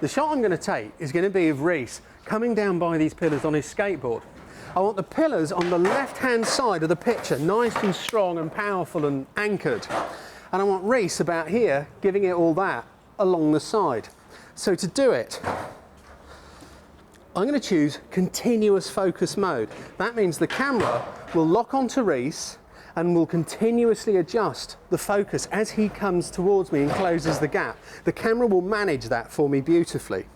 The shot I'm going to take is going to be of Rees coming down by these pillars on his skateboard. I want the pillars on the left-hand side of the picture, nice and strong and powerful and anchored. And I want Rees about here, giving it all that along the side. So to do it, I'm going to choose continuous focus mode. That means the camera will lock onto Rees and will continuously adjust the focus as he comes towards me and closes the gap. The camera will manage that for me beautifully.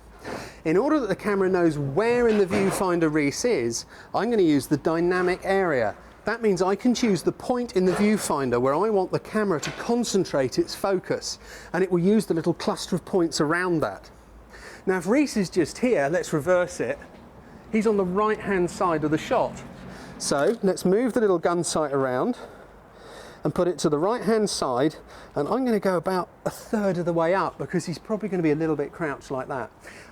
In order that the camera knows where in the viewfinder Rees is, I'm going to use the dynamic area. That means I can choose the point in the viewfinder where I want the camera to concentrate its focus, and it will use the little cluster of points around that. Now if Rees is just here, let's reverse it. He's on the right hand side of the shot. So let's move the little gun sight around and put it to the right hand side, and I'm going to go about a third of the way up because he's probably going to be a little bit crouched like that.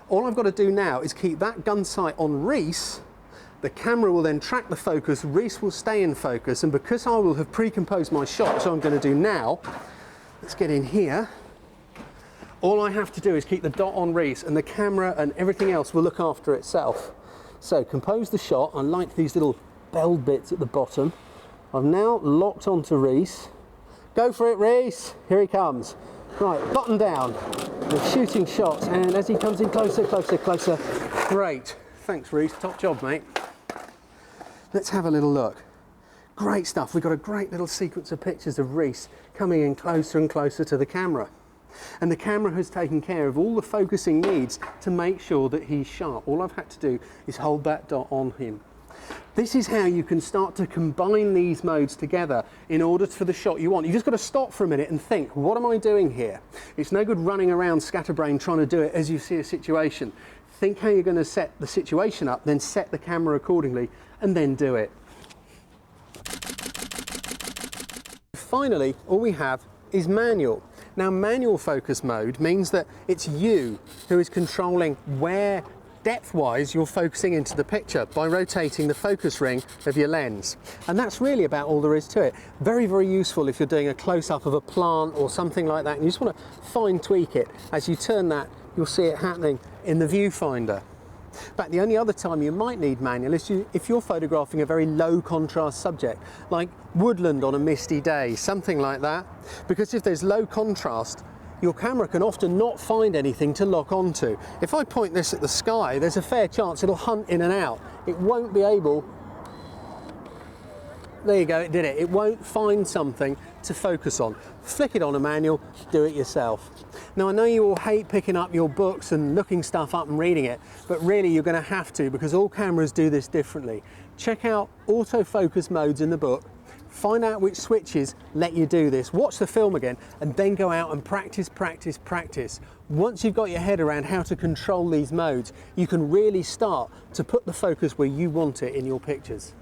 All I've got to do now is keep that gun sight on Rees. The camera will then track the focus, Rees will stay in focus, and because I will have pre-composed my shot, which I'm going to do now, let's get in here. All I have to do is keep the dot on Rees and the camera and everything else will look after itself. So compose the shot. I like these little bell bits at the bottom. I've now locked onto Rees. Go for it, Rees. Here he comes. Right, button down. We're shooting shots, and as he comes in closer, closer, closer. Great. Thanks, Rees. Top job, mate. Let's have a little look. Great stuff. We've got a great little sequence of pictures of Rees coming in closer and closer to the camera. And the camera has taken care of all the focusing needs to make sure that he's sharp. All I've had to do is hold that dot on him. This is how you can start to combine these modes together in order for the shot you want. You've just got to stop for a minute and think, what am I doing here? It's no good running around scatterbrain trying to do it as you see a situation. Think how you're going to set the situation up, then set the camera accordingly, and then do it. Finally, all we have is manual. Now, manual focus mode means that it's you who is controlling where depth-wise you're focusing into the picture by rotating the focus ring of your lens. And that's really about all there is to it. Very, very useful if you're doing a close-up of a plant or something like that, and you just want to fine tweak it. As you turn that, you'll see it happening in the viewfinder. But the only other time you might need manual is if you're photographing a very low contrast subject, like woodland on a misty day, something like that. Because if there's low contrast, your camera can often not find anything to lock onto. If I point this at the sky, there's a fair chance it'll hunt in and out. It won't be able, there you go, it did it. It won't find something to focus on. Flick it on a manual, do it yourself. Now I know you all hate picking up your books and looking stuff up and reading it, but really you're going to have to because all cameras do this differently. Check out autofocus modes in the book. Find out which switches let you do this, watch the film again, and then go out and practice, practice, practice. Once you've got your head around how to control these modes, you can really start to put the focus where you want it in your pictures.